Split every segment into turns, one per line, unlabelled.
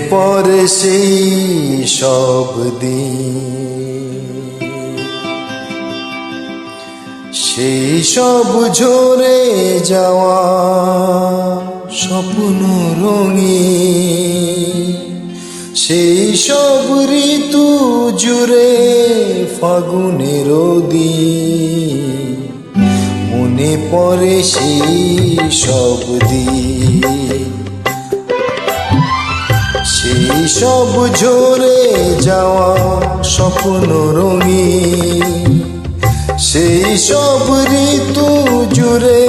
পড়ে সেই সব দিন, সেই সব ঝরে যাওয়া স্বপ্ন রঙিন, সেই সব ঋতু জুড়ে ফাগুনের দিন। মনে পড়ে সেই সব দিন, সেই সব ঝরে যাওয়া স্বপ্ন রঙিন, সেই সব ঋতু জুড়ে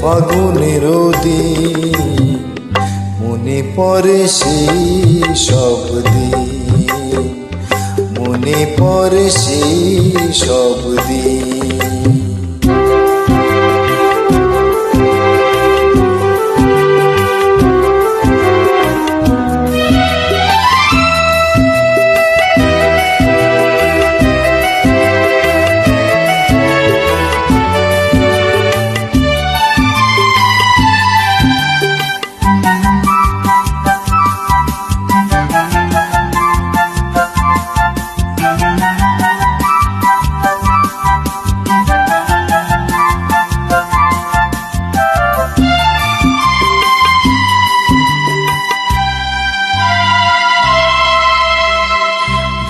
ফাগুনের দিন। মনে পড়ে সেই সব দিন, মনে পড়ে সেই সব দিন।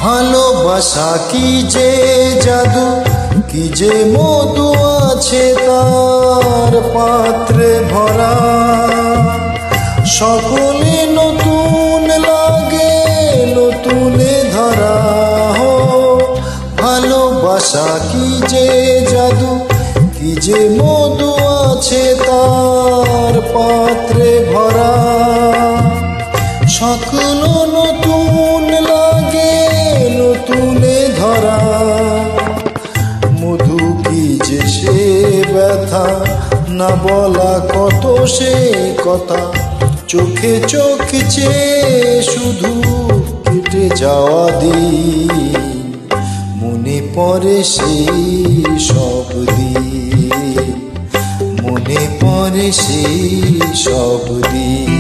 ভালোবাসা কি যে জাদু, কি যে মধু আছে তার পাত্রে ভরা। সকলে নতুন লাগে নতুনে ধরা। ভালোবাসা কি যে জাদু, কি যে মধু আছে তার পাত্রে ভরা। সকল নতুন লাগে নতুনে ধরা। মধু কি যে সে ব্যথা, না বলা কত সে কথা। চোখে চোখ চেয়ে শুধু কেটে যাওয়া দিন। মনে পড়ে সেই সব দিন, মনে পড়ে সেই সব দিন।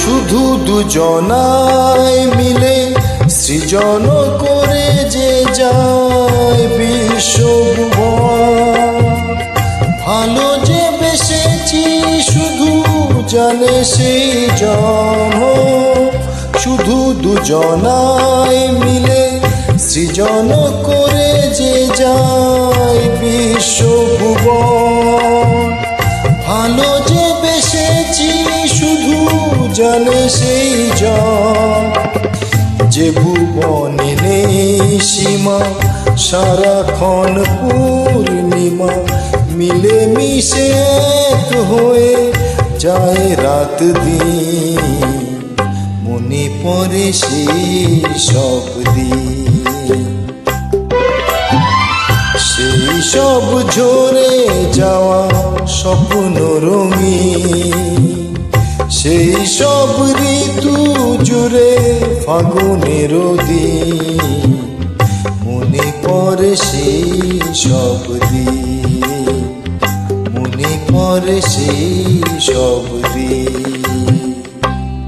শুধু দুজনায় মিলে সৃজন করে যে যায় বিশ্বভুবন। ভালো যে বেসেছি শুধু জানে সেই জন। শুধু দুজনায় মিলে সৃজন করে যে যায় বিশ্বভুবন। ভালো যে বেসেছি শুধু জানে সেই জন। যে ভুবনে নেই সীমা, সারাক্ষণ পূর্ণিমা। মিলে মিশে এক হয়ে যায় রাত দিন। মনে পড়ে সেই সব দিন, সেই সব ঝরে যাওয়া স্বপ্ন রঙিন। সেই সব ঋতু জুড়ে ফাগুনের দিন। মনে পড়ে সেই সব দিন, মনে পড়ে সেই সব